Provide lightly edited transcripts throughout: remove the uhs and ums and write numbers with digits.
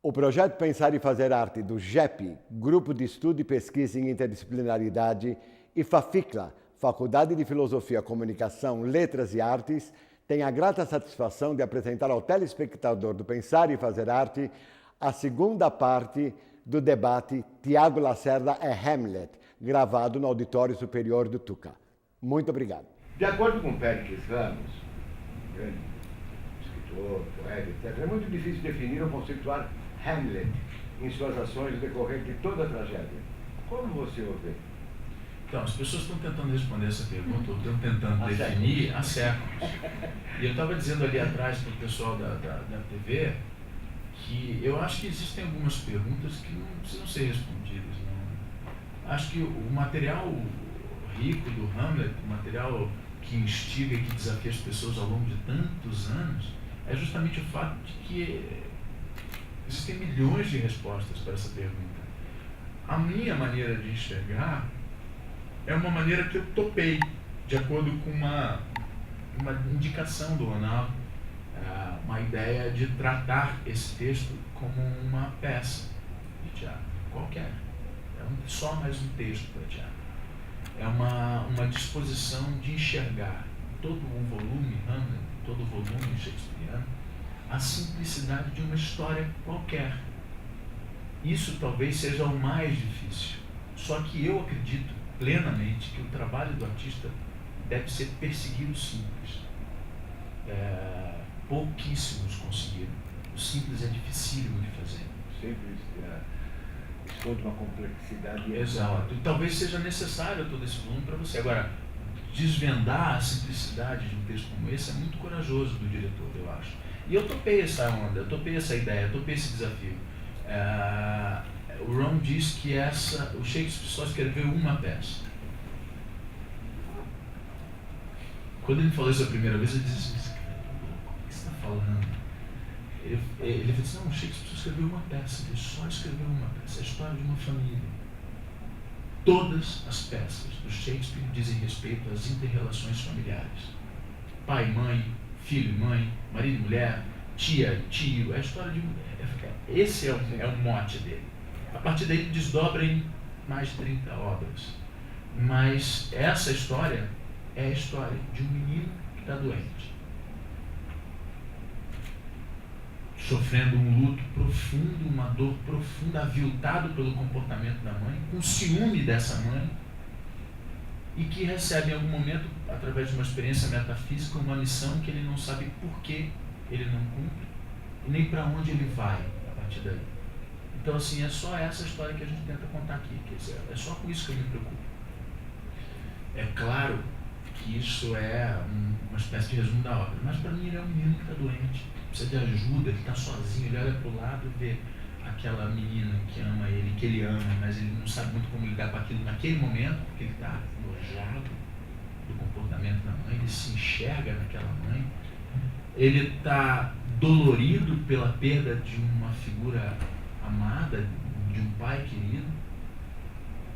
O projeto Pensar e Fazer Arte do GEP, Grupo de Estudo e Pesquisa em Interdisciplinaridade, e FAFICLA, Faculdade de Filosofia, Comunicação, Letras e Artes, tem a grata satisfação de apresentar ao telespectador do Pensar e Fazer Arte a segunda parte do debate Tiago Lacerda é Hamlet, gravado no Auditório Superior do Tuca. Muito obrigado. De acordo com Péricles Ramos, grande escritor, poeta, etc., é muito difícil definir ou conceituar Hamlet em suas ações no decorrer de toda a tragédia. Como você o vê? Então, as pessoas estão tentando responder essa pergunta, ou estão tentando definir há séculos. E eu estava dizendo ali atrás para o pessoal da TV que eu acho que existem algumas perguntas que não precisam ser respondidas. Não. Acho que o material rico do Hamlet, o material que instiga e que desafia as pessoas ao longo de tantos anos, é justamente o fato de que existem milhões de respostas para essa pergunta. A minha maneira de enxergar é uma maneira que eu topei, de acordo com uma indicação do Ronaldo, uma ideia de tratar esse texto como uma peça de teatro, qualquer. É só mais um texto para teatro. É uma disposição de enxergar todo o volume Hamlet, todo o volume shakespeariano, a simplicidade de uma história qualquer. Isso talvez seja o mais difícil. Só que eu acredito plenamente que o trabalho do artista deve ser perseguir o simples. Pouquíssimos conseguiram. O simples é dificílimo de fazer. Simples esconde uma complexidade. Exato. E talvez seja necessário todo esse volume para você. Agora, desvendar a simplicidade de um texto como esse é muito corajoso do diretor, eu acho. E eu topei essa onda, eu topei essa ideia, eu topei esse desafio. O Ron diz que o Shakespeare só escreveu uma peça. Quando ele falou isso a primeira vez, eu disse assim, o que você está falando? Ele disse, não, o Shakespeare só escreveu uma peça, ele só escreveu uma peça, é a história de uma família. Todas as peças do Shakespeare dizem respeito às inter-relações familiares. Pai, mãe, filho e mãe, marido e mulher, tia e tio, é a história de esse é o mote dele. A partir daí ele desdobra em mais de 30 obras. Mas essa história é a história de um menino que está doente, sofrendo um luto profundo, uma dor profunda, aviltado pelo comportamento da mãe, com ciúme dessa mãe, e que recebe em algum momento, através de uma experiência metafísica, uma missão que ele não sabe por que ele não cumpre, e nem para onde ele vai a partir daí. Então, assim, é só essa história que a gente tenta contar aqui, quer dizer, é só com isso que eu me preocupo. É claro que isso é uma espécie de resumo da obra, mas para mim ele é um menino que está doente, precisa de ajuda, ele está sozinho, ele olha para o lado e vê aquela menina que ama ele, que ele ama, mas ele não sabe muito como lidar com aquilo naquele momento, porque ele está enojado do comportamento da mãe, ele se enxerga naquela mãe, ele está dolorido pela perda de uma figura amada, de um pai querido,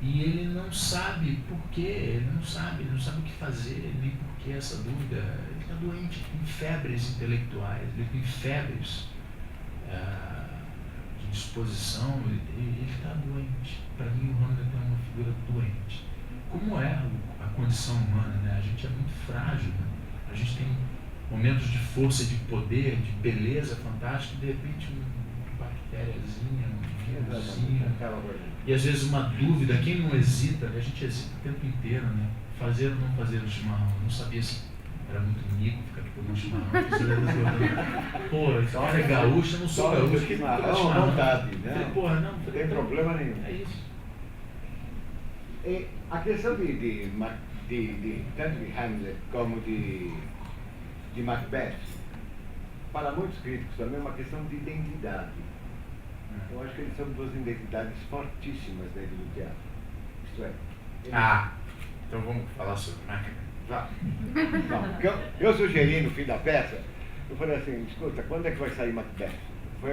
e ele não sabe por quê, ele não sabe o que fazer, nem por que essa dúvida. Ele está doente, com febres intelectuais, ele tem febres de disposição, ele está doente. Para mim, o Hamlet é uma figura doente. Como é a condição humana, né? A gente é muito frágil, né? A gente tem momentos de força, de poder, de beleza fantástica, e de repente uma bactériazinha, um vírusinho, e às vezes uma dúvida. Quem não hesita, a gente hesita o tempo inteiro, né? Fazer ou não fazer o chimarrão. Eu não sabia se era muito mico ficar tomando chimarrão. Pô, então é gaúcha, eu não sou gaúcho, que chimarrão. Vontade, né? Porra, não tem problema nenhum. É isso. E a questão tanto de Hamlet como de Macbeth, para muitos críticos também é uma questão de identidade. Eu acho que eles são duas identidades fortíssimas dentro do teatro. Isto é. Então vamos falar sobre Macbeth. Eu sugeri no fim da peça, eu falei assim, escuta, quando é que vai sair Macbeth?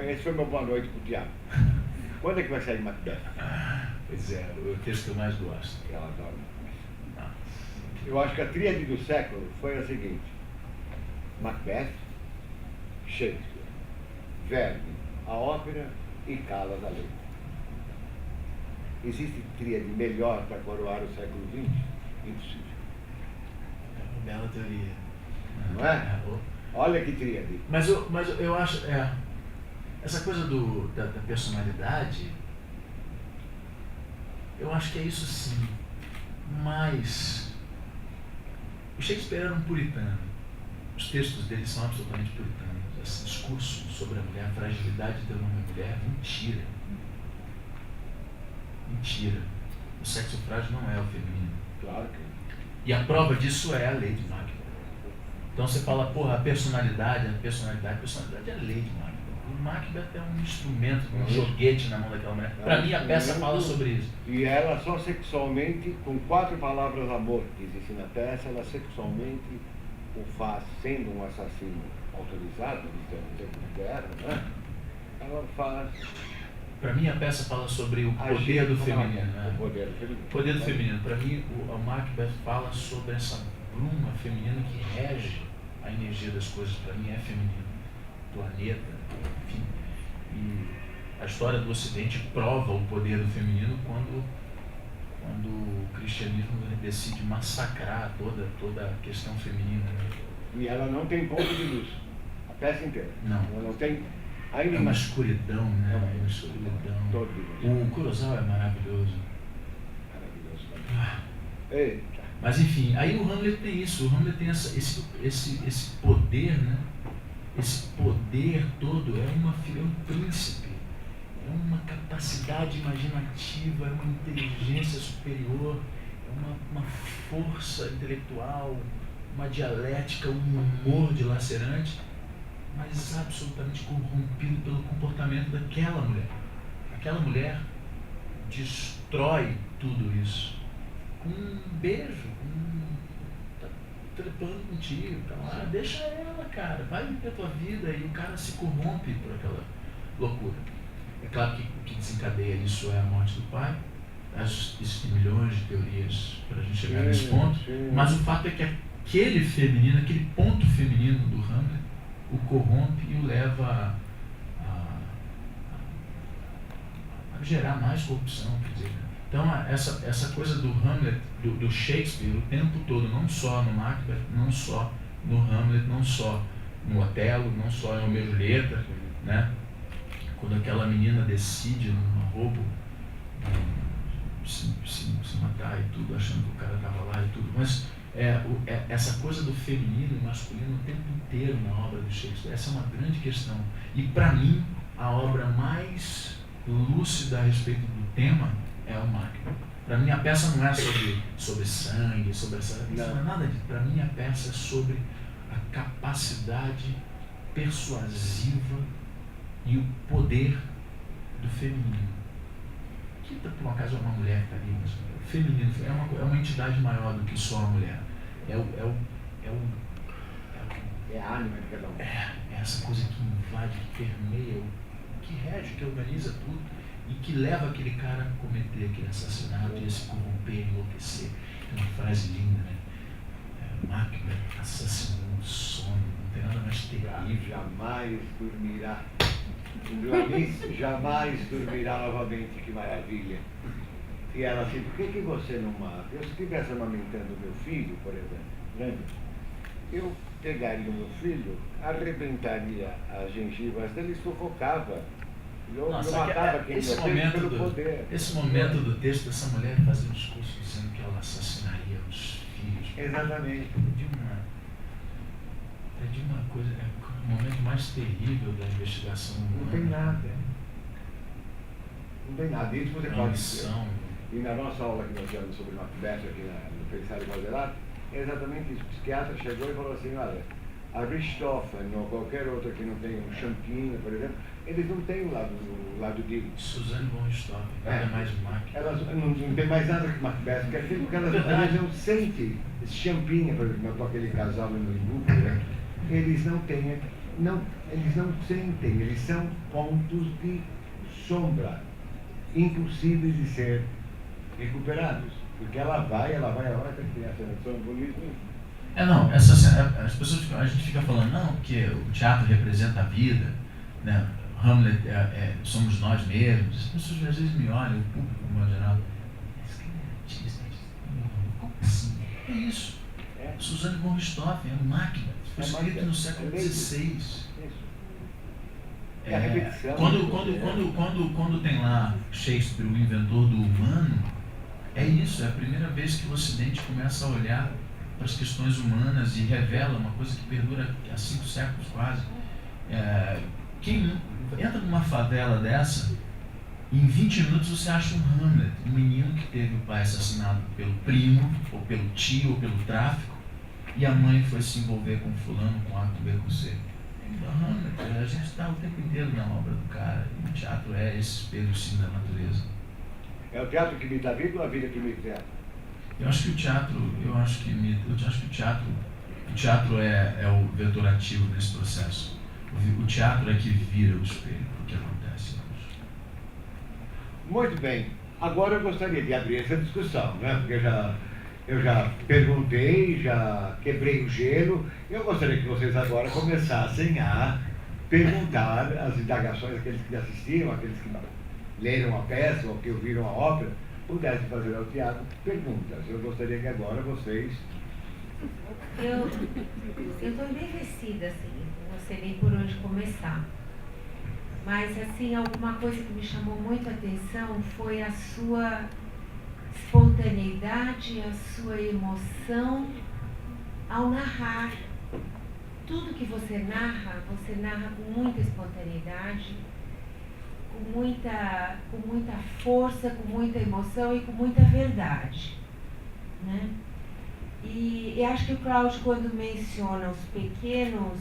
Esse foi meu boa noite pro teatro. Quando é que vai sair Macbeth? Pois é, o texto que eu mais gosto. Eu adoro. Eu acho que a tríade do século foi a seguinte: Macbeth, Shakespeare, Verdi, a ópera e calas a lei. Existe tríade melhor para coroar o século XX? Impossível. É uma bela teoria. Não é? Olha que tríade. Mas eu acho, essa coisa da personalidade, eu acho que é isso sim. Mas o Shakespeare era um puritano. Os textos dele são absolutamente puritanos. Esse discurso sobre a mulher, a fragilidade de uma mulher, mentira. Mentira. O sexo frágil não é o feminino. Claro que. E a prova disso é a lei de Macbeth. Então você fala, porra, a personalidade é a lei de Macbeth. O Macbeth é um instrumento, um joguete na mão daquela mulher. Para mim a peça fala sobre isso. E ela só sexualmente, com 4 palavras amor que existe na peça, ela sexualmente o faz, sendo um assassino autorizado, no tempo de guerra, né? Ela faz. Para mim a peça fala sobre o poder do feminino. Né? O poder do feminino. O poder do feminino. Para mim o Macbeth fala sobre essa bruma feminina que rege a energia das coisas. Para mim é feminino. Planeta, enfim. E a história do Ocidente prova o poder do feminino quando o cristianismo decide massacrar toda a questão feminina. Né? E ela não tem ponto de luz. A peça inteira. Não. Ela não tem. Ainda é uma escuridão, né? É uma escuridão. O Kurosawa é maravilhoso. Eita. Mas enfim, aí o Hamlet tem isso. O Hamlet tem esse poder, né? Esse poder todo é um príncipe. É uma capacidade imaginativa, é uma inteligência superior, é uma força intelectual, uma dialética, um humor dilacerante, mas absolutamente corrompido pelo comportamento daquela mulher. Aquela mulher destrói tudo isso com um beijo, tá trepando contigo, tá lá, deixa ela, cara, vai viver a tua vida, e o cara se corrompe por aquela loucura. É claro que o que desencadeia isso é a morte do pai. Existem milhões de teorias para a gente chegar nesse ponto, mas o fato é que aquele feminino, aquele ponto feminino do Hamlet, o corrompe e o leva a gerar mais corrupção, quer dizer. Então essa coisa do Hamlet, do Shakespeare, o tempo todo, não só no Macbeth, não só no Hamlet, não só no Otelo, não só em Romeu e Julieta, né? Quando aquela menina decide num roubo se matar e tudo, achando que o cara estava lá e tudo, mas essa coisa do feminino e masculino o tempo inteiro na obra do Shakespeare, essa é uma grande questão. E para mim, a obra mais lúcida a respeito do tema é o Macbeth. Para mim, a peça não é sobre sangue, sobre essa. Não é nada disso. Para mim, a peça é sobre a capacidade persuasiva e o poder do feminino. Que, por um acaso, é uma mulher que está ali, mas o feminino é uma entidade maior do que só a mulher. É a ânima de cada um. É essa coisa que invade, que permeia, que rege, que organiza tudo e que leva aquele cara a cometer aquele assassinato e a se corromper, enlouquecer. É uma frase linda, né? Macbeth assassinou o sono, não tem nada mais terrível. Jamais dormirá. Clarice jamais dormirá novamente, que maravilha. E ela assim, por que você não mata? Eu, se estivesse amamentando meu filho, por exemplo, lembra? Eu pegaria o meu filho, arrebentaria as gengivas dele e sufocava. Eu matava quem eu tenho pelo poder. Esse momento do texto dessa mulher fazia um discurso dizendo que ela assassinaria os filhos. Exatamente. É de uma coisa, o momento mais terrível da investigação humana. Não tem nada. Não tem nada. Isso você pode dizer. E na nossa aula que nós tivemos sobre Macbeth aqui no Pensário Valderati, é exatamente isso. O psiquiatra chegou e falou assim, olha, a Richthofen ou qualquer outra que não tenha um champinho, por exemplo, eles não têm o lado de... Suzanne von Richthofen, nada mais de Macbeth. Elas não tem mais nada que Macbeth, porque elas não sentem esse champinho, por exemplo, aquele casal no Limbu, né? Eles não têm, eles não sentem, eles são pontos de sombra, impossíveis de ser recuperados, porque ela vai a hora que tem a cena de sonambulismo. Essa cena, as pessoas, a gente fica falando, não, porque o teatro representa a vida, né? Hamlet somos nós mesmos. As pessoas às vezes me olham, o público, no modo geral, como assim? É isso. Suzanne von Richthofen, é Macbeth, foi escrito no século XVI. É a repetição. Quando tem lá Shakespeare, o inventor do humano, é isso, é a primeira vez que o Ocidente começa a olhar para as questões humanas e revela uma coisa que perdura há 5 séculos quase. Quem entra numa favela dessa, em 20 minutos você acha um Hamlet, um menino que teve o pai assassinado pelo primo, ou pelo tio, ou pelo tráfico, e a mãe foi se envolver com fulano, com A, com B, com C. Então, Hamlet, a gente está o tempo inteiro na obra do cara, e o teatro é esse espelho sim da natureza. É o teatro que imita a vida ou a vida que imita o teatro? Eu acho que o teatro é o vetor ativo nesse processo. O teatro é que vira o espelho para o que acontece hoje. Muito bem. Agora eu gostaria de abrir essa discussão, né? Porque eu já perguntei, já quebrei o gelo. Eu gostaria que vocês agora começassem a perguntar as indagações daqueles que assistiram, aqueles que leram a peça ou que ouviram a ópera, pudessem fazer ao teatro perguntas. Eu gostaria que agora vocês... Eu estou envelhecida, assim, não sei nem por onde começar. Mas, assim, alguma coisa que me chamou muito a atenção foi a sua espontaneidade, a sua emoção ao narrar. Tudo que você narra com muita espontaneidade, com muita força, com muita emoção e com muita verdade, né? E acho que o Cláudio, quando menciona os pequenos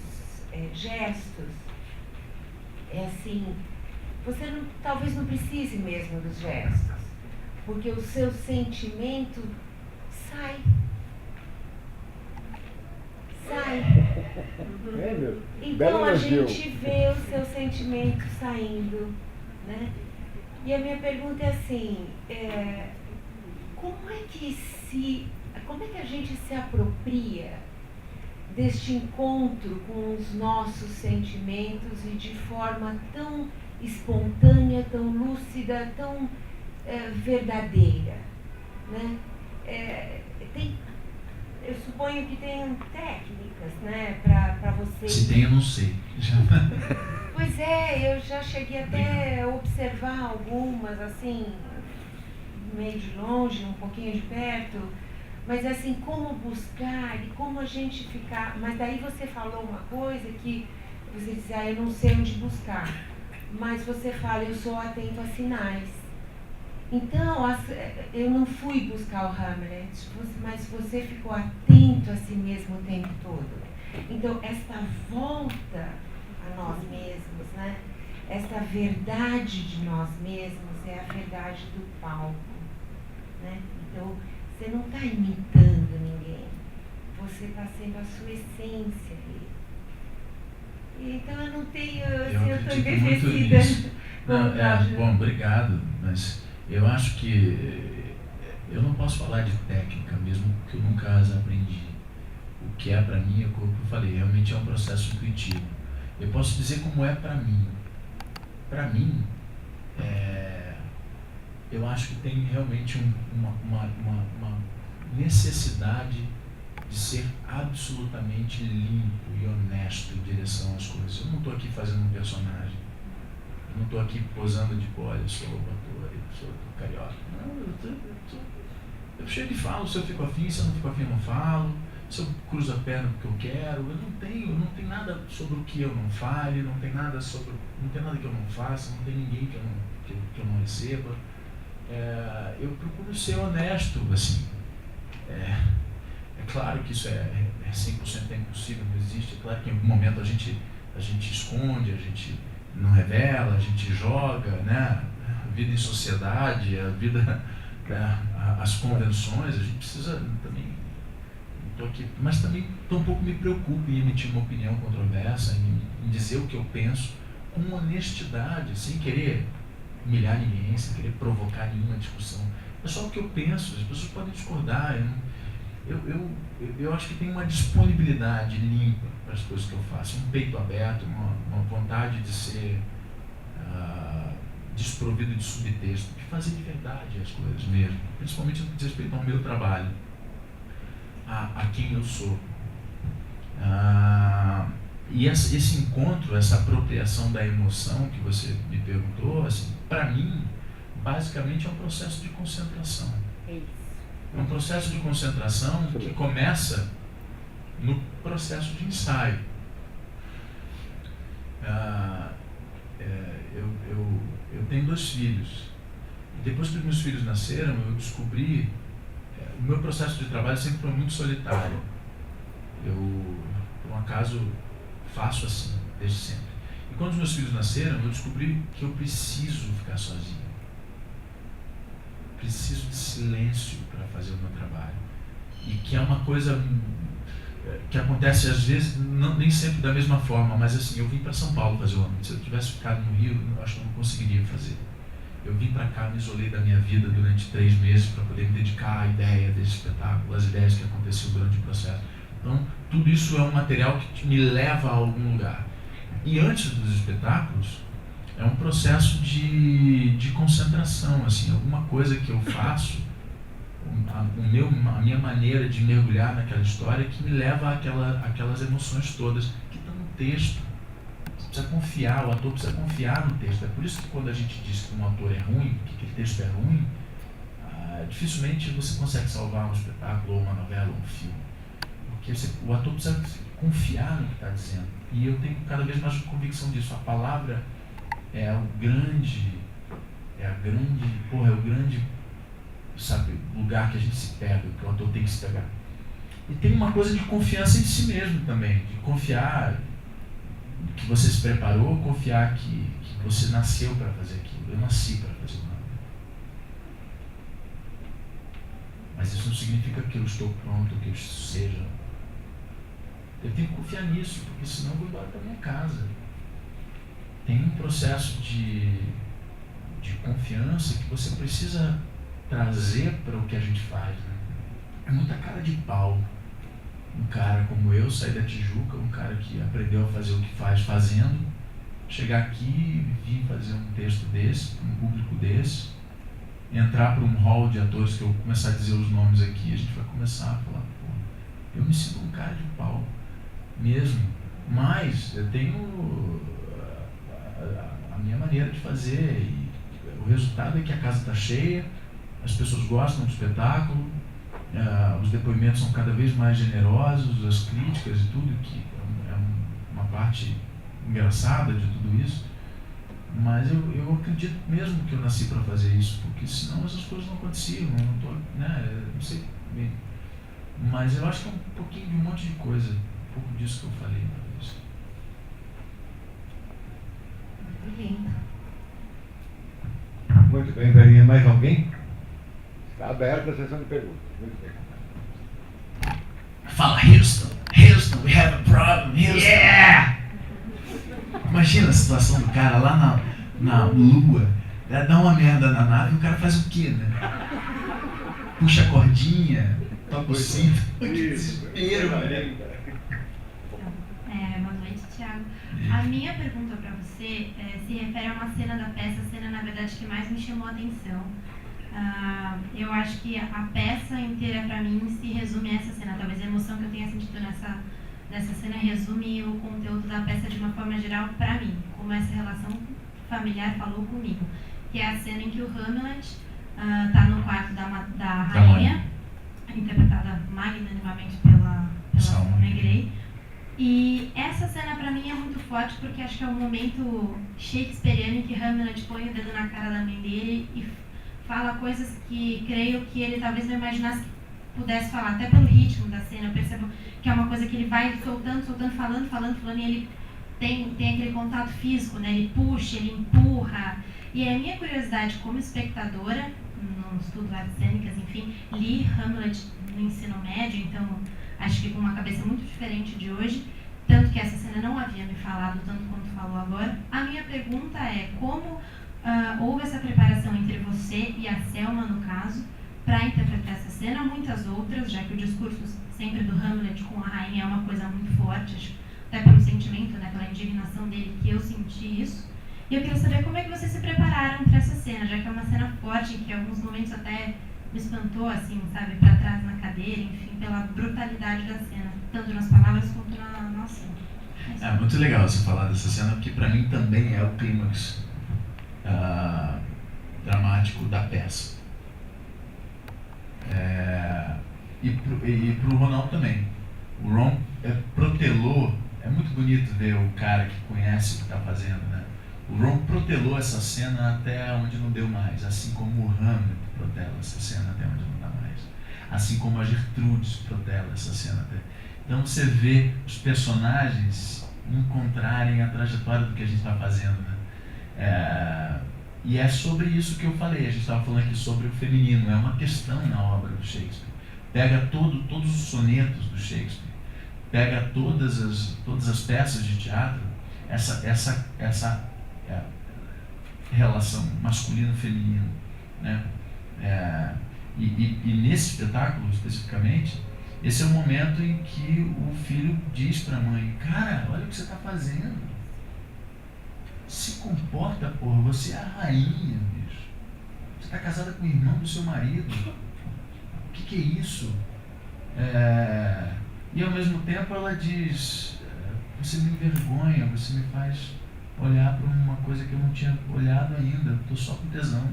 gestos, é assim, você talvez não precise mesmo dos gestos, porque o seu sentimento sai. Então a gente vê o seu sentimento saindo, né? E a minha pergunta é assim, como é que a gente se apropria deste encontro com os nossos sentimentos e de forma tão espontânea, tão lúcida, tão verdadeira, né? Eu suponho que tem técnicas, né, para vocês. Se tem, eu não sei. Pois é, eu já cheguei até a observar algumas, assim, meio de longe, um pouquinho de perto, mas assim, como buscar e como a gente ficar... Mas daí você falou uma coisa que você disse, eu não sei onde buscar, mas você fala, eu sou atento a sinais. Então, eu não fui buscar o Hamlet, mas você ficou atento a si mesmo o tempo todo. Então, esta volta a nós mesmos, né? Esta verdade de nós mesmos é a verdade do palco, né? Então, você não está imitando ninguém, você está sendo a sua essência ali. Então, eu não tenho... eu estou envelhecida. Bom, obrigado, mas... Eu acho que eu não posso falar de técnica mesmo, porque eu nunca as aprendi. O que é para mim, é como eu falei, realmente é um processo intuitivo. Eu posso dizer como é para mim. Para mim, eu acho que tem realmente uma necessidade de ser absolutamente limpo e honesto em direção às coisas. Eu não estou aqui fazendo um personagem. Eu não estou aqui posando de olha, sou ator, sou carioca. Não, eu chego e falo, se eu fico afim, se eu não fico afim, eu não falo. Se eu cruzo a perna porque eu quero, eu não tenho nada sobre o que eu não fale, não tem nada que eu não faça, não tem ninguém que eu não receba. Eu procuro ser honesto, assim. É claro que isso é 100% impossível, não existe. É claro que em algum momento a gente esconde, a gente não revela, a gente joga, né? A vida em sociedade, a vida, as convenções, a gente precisa também, mas também tampouco me preocupo em emitir uma opinião controversa, em dizer o que eu penso com honestidade, sem querer humilhar ninguém, sem querer provocar nenhuma discussão. É só o que eu penso, as pessoas podem discordar. Eu acho que tem uma disponibilidade limpa para as coisas que eu faço, um peito aberto, uma vontade de ser desprovido de subtexto, de fazer de verdade as coisas mesmo, principalmente no que diz respeito ao meu trabalho, a quem eu sou. E esse encontro, essa apropriação da emoção que você me perguntou, assim, para mim, basicamente é um processo de concentração. É um processo de concentração que começa no processo de ensaio. Eu tenho 2 filhos. E depois que os meus filhos nasceram, eu descobri... o meu processo de trabalho sempre foi muito solitário. Eu, por um acaso, faço assim, desde sempre. E quando os meus filhos nasceram, eu descobri que eu preciso ficar sozinho. Preciso de silêncio para fazer o meu trabalho. E que é uma coisa que acontece às vezes, nem sempre da mesma forma, mas assim, eu vim para São Paulo fazer o ano. Se eu tivesse ficado no Rio, eu acho que eu não conseguiria fazer. Eu vim para cá, me isolei da minha vida durante 3 meses para poder me dedicar à ideia desse espetáculo, às ideias que aconteciam durante o processo. Então, tudo isso é um material que me leva a algum lugar. E antes dos espetáculos, é um processo de concentração, assim, alguma coisa que eu faço, a minha maneira de mergulhar naquela história que me leva àquelas emoções todas que estão no texto. Você precisa confiar, o ator precisa confiar no texto. É por isso que quando a gente diz que um autor é ruim, que aquele texto é ruim, dificilmente você consegue salvar um espetáculo, ou uma novela, ou um filme. Porque o ator precisa confiar no que está dizendo. E eu tenho cada vez mais convicção disso. A palavra é o grande, sabe, lugar que a gente se pega, que o ator tem que se pegar. E tem uma coisa de confiança em si mesmo também, de confiar que você se preparou, confiar que você nasceu para fazer aquilo. Eu nasci para fazer nada. Mas isso não significa que eu estou pronto, que eu seja. Eu tenho que confiar nisso, porque senão eu vou embora para minha casa. Tem um processo de confiança que você precisa trazer para o que a gente faz, né? É muita cara de pau. Um cara como eu, sair da Tijuca, um cara que aprendeu a fazer o que faz fazendo, chegar aqui e vir fazer um texto desse, um público desse, entrar para um hall de atores que eu começar a dizer os nomes aqui, a gente vai começar a falar, pô, eu me sinto um cara de pau mesmo, mas eu tenho a minha maneira de fazer e o resultado é que a casa está cheia, as pessoas gostam do espetáculo, os depoimentos são cada vez mais generosos, as críticas e tudo, que é uma parte engraçada de tudo isso, mas eu acredito mesmo que eu nasci para fazer isso, porque senão essas coisas não aconteciam, não sei bem, mas eu acho que é um pouquinho de um monte de coisa, um pouco disso que eu falei uma vez. Muito lindo. Muito bem, Verinha. Mais alguém? Está aberta a sessão de perguntas. Muito bem. Fala, Houston, we have a problem, Houston. Yeah! Imagina a situação do cara lá na lua, dá uma merda na nave e o cara faz o quê, né? Puxa a cordinha, toca o cinto. Que desespero, velho. Boa noite, Thiago. A minha pergunta para você se refere a uma cena da peça, a cena, na verdade, que mais me chamou a atenção. Eu acho que a peça inteira, para mim, se resume a essa cena. Talvez a emoção que eu tenha sentido nessa cena resume o conteúdo da peça de uma forma geral para mim, como essa relação familiar falou comigo. Que é a cena em que o Hamlet está no quarto da rainha, interpretada magnanimamente pela Salomé Grey. E essa cena para mim é muito forte porque acho que é um momento shakespeariano em que Hamlet põe o dedo na cara da mãe dele e fala coisas que creio que ele talvez não imaginasse que pudesse falar, até pelo ritmo da cena. Eu percebo que é uma coisa que ele vai soltando, falando, e ele tem aquele contato físico, né? Ele puxa, ele empurra. E a minha curiosidade como espectadora, no estudo de artes cênicas, enfim, li Hamlet no ensino médio, então acho que com uma cabeça muito diferente de hoje, tanto que essa cena não havia me falado tanto quanto falou agora. A minha pergunta é como houve essa preparação entre você e a Selma, no caso, para interpretar essa cena, muitas outras, já que o discurso sempre do Hamlet com a rainha é uma coisa muito forte, acho, até pelo sentimento, né, pela indignação dele, que eu senti isso. E eu queria saber como é que vocês se prepararam para essa cena, já que é uma cena forte, que em alguns momentos até me espantou, assim, sabe, para trás na cadeira, enfim, pela brutalidade da cena, tanto nas palavras quanto na ação. É muito legal você falar dessa cena, porque para mim também é o clímax dramático da peça. E pro Ronaldo também. O Ron protelou, é muito bonito ver o cara que conhece o que está fazendo, né? O Ron protelou essa cena até onde não deu mais, assim como o Hamlet protela essa cena até onde não dá mais. Assim como a Gertrudes protela essa cena até. Então você vê os personagens encontrarem a trajetória do que a gente está fazendo, né? E é sobre isso que eu falei, a gente estava falando aqui sobre o feminino, é uma questão na obra do Shakespeare. Pega todos os sonetos do Shakespeare, pega todas as peças de teatro, essa relação masculino-feminino, né? E nesse espetáculo especificamente, esse é o momento em que o filho diz para a mãe: cara, olha o que você está fazendo, se comporta, porra, você é a rainha, bicho, você está casada com o irmão do seu marido, o que é isso? E ao mesmo tempo ela diz: você me envergonha, você me faz olhar para uma coisa que eu não tinha olhado ainda, estou só com tesão.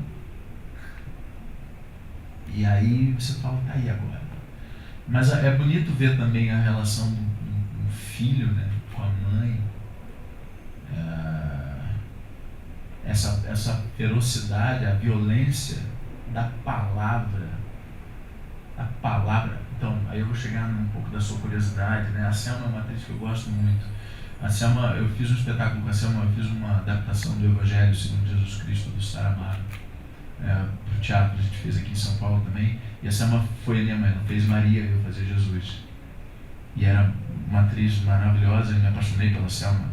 E aí você fala: tá aí agora. Mas é bonito ver também a relação do filho, né, com a mãe, essa ferocidade, a violência da palavra. Então, aí eu vou chegar num pouco da sua curiosidade, né? A Selma é uma atriz que eu gosto muito. A Selma, eu fiz um espetáculo com a Selma, eu fiz uma adaptação do Evangelho segundo Jesus Cristo, do Saramago, para o teatro, a gente fez aqui em São Paulo também. E a Selma foi a minha mãe, ela fez Maria e eu fazia Jesus. E era uma atriz maravilhosa, eu me apaixonei pela Selma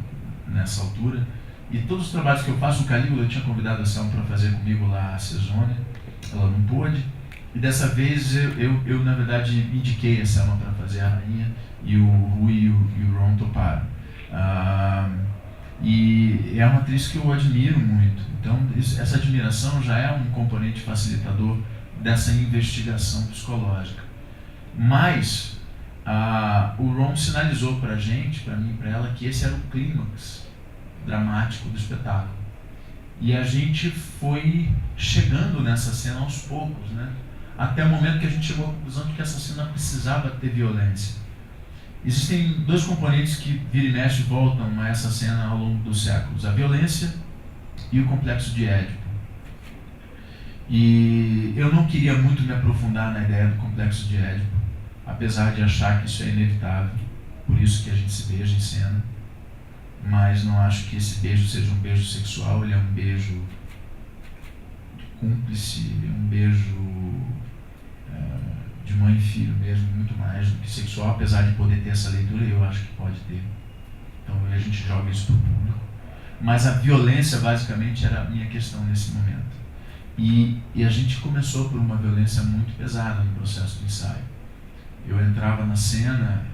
nessa altura. E todos os trabalhos que eu faço, o Calígula, eu tinha convidado a Selma para fazer comigo lá a Cesônia, ela não pôde. E dessa vez eu na verdade indiquei a Selma para fazer a rainha, e o Rui e o Ron toparam. E é uma atriz que eu admiro muito. Então essa admiração já é um componente facilitador dessa investigação psicológica. Mas o Ron sinalizou para a gente, para mim e para ela, que esse era o clímax dramático do espetáculo. E a gente foi chegando nessa cena aos poucos, né? Até o momento que a gente chegou à conclusão de que essa cena precisava ter violência. Existem dois componentes que vira e mexe voltam a essa cena ao longo dos séculos: a violência e o complexo de Édipo. E eu não queria muito me aprofundar na ideia do complexo de Édipo, apesar de achar que isso é inevitável, por isso que a gente se beija em cena, mas não acho que esse beijo seja um beijo sexual, ele é um beijo cúmplice, um beijo de mãe e filho mesmo, muito mais do que sexual, apesar de poder ter essa leitura, eu acho que pode ter. Então a gente joga isso para o público. Mas a violência basicamente era a minha questão nesse momento. E a gente começou por uma violência muito pesada no processo do ensaio. Eu entrava na cena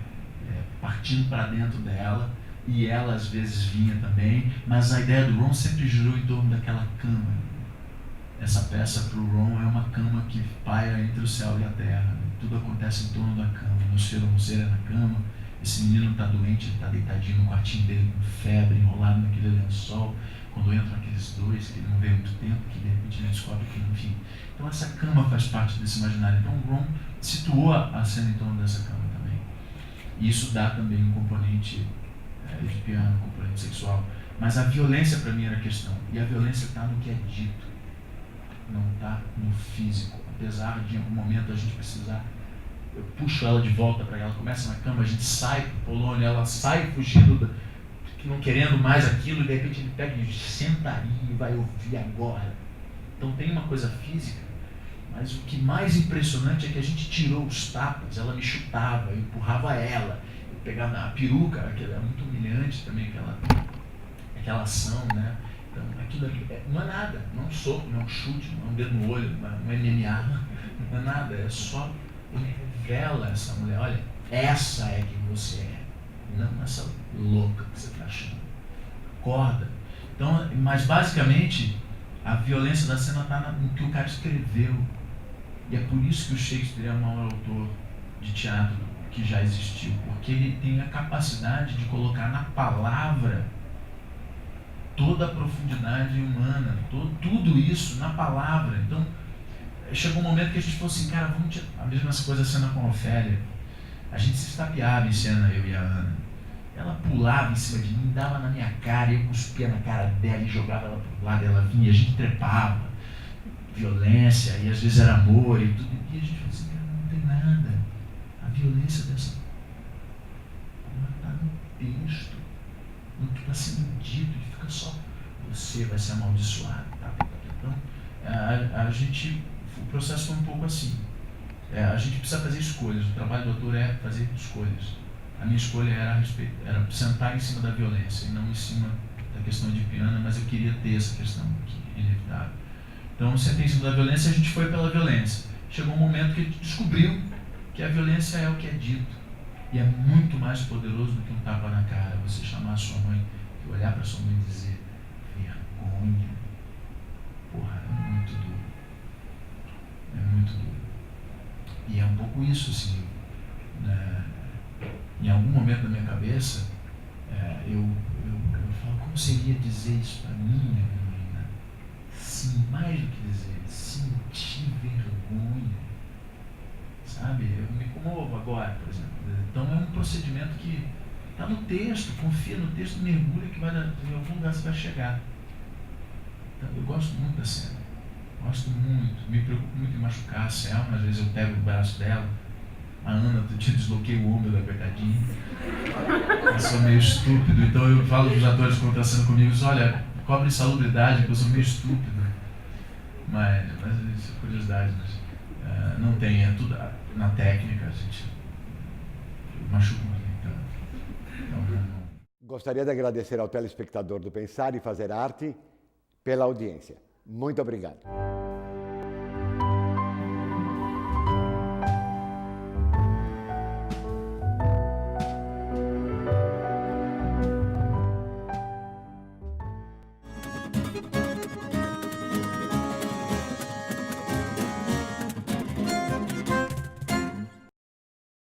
partindo para dentro dela, e ela às vezes vinha também, mas a ideia do Ron sempre girou em torno daquela cama. Essa peça para o Ron é uma cama que paira entre o céu e a terra. Tudo acontece em torno da cama. Meu ser é na cama, esse menino está doente, ele está deitadinho no quartinho dele com febre, enrolado naquele lençol. Quando entram aqueles dois, que ele não vê há muito tempo, que de repente ele descobre que, enfim. Então essa cama faz parte desse imaginário. Então o Ron situou a cena em torno dessa cama também. E isso dá também um componente edipiano, um componente sexual. Mas a violência para mim era a questão. E a violência está no que é dito, não está no físico. Apesar de em algum momento a gente precisar, eu puxo ela de volta para ela, começa na cama, a gente sai para o Polônia, ela sai fugindo, não querendo mais aquilo, e de repente ele pega e senta aí e vai ouvir agora. Então tem uma coisa física, mas o que mais impressionante é que a gente tirou os tapas, ela me chutava, eu empurrava ela, eu pegava na peruca, que era muito humilhante também, aquela ação, né? Então, aquilo ali não é nada, não é um soco, não é um chute, não é um dedo no olho, não é MMA, não é nada, é só ele revela essa mulher: olha, essa é quem você é, não essa louca que você está achando. Acorda. Então, mas basicamente, a violência da cena está no que o cara escreveu. E é por isso que o Shakespeare é o maior autor de teatro que já existiu, porque ele tem a capacidade de colocar na palavra toda a profundidade humana, tudo isso na palavra. Então, chegou um momento que a gente falou assim, cara, vamos a mesma coisa a cena com a Ofélia. A gente se estapeava em cena, eu e a Ana. Ela pulava em cima de mim, dava na minha cara, eu cuspia na cara dela e jogava ela pro lado, ela vinha, a gente trepava. Violência, e às vezes era amor e tudo. E a gente falou assim, cara, não tem nada. A violência dessa porra tá no texto, no que está sendo dito, e fica só, você vai ser amaldiçoado. Tá? Então, o processo foi um pouco assim. A gente precisa fazer escolhas, o trabalho do autor é fazer escolhas. A minha escolha era sentar em cima da violência e não em cima da questão de piano, mas eu queria ter essa questão que é inevitável. Então, sentei em cima da violência e a gente foi pela violência. Chegou um momento que a gente descobriu que a violência é o que é dito. E é muito mais poderoso do que um tapa na cara. Você chamar a sua mãe e olhar para sua mãe e dizer, vergonha. Porra, é muito duro. É muito duro. E é um pouco isso, assim. Né? Em algum momento da minha cabeça, eu falo, como seria dizer isso para minha menina? Sim, mais do que dizer, sentir vergonha. Sabe? Eu me comovo agora, por exemplo. Então é um procedimento que está no texto, confia no texto, mergulha que em algum lugar você vai chegar. Então, eu gosto muito da cena. Gosto muito. Me preocupo muito em machucar a Selma, às vezes eu pego o braço dela. A Ana, eu desloquei o ombro da coitadinha. Eu sou meio estúpido, então eu falo para os atores quando estão sendo comigo, olha, cobre insalubridade, porque eu sou meio estúpido. Mas isso é curiosidade, mas não tem, é tudo na técnica, a gente machuca muito. Então, Gostaria de agradecer ao telespectador do Pensar e Fazer Arte pela audiência. Muito obrigado.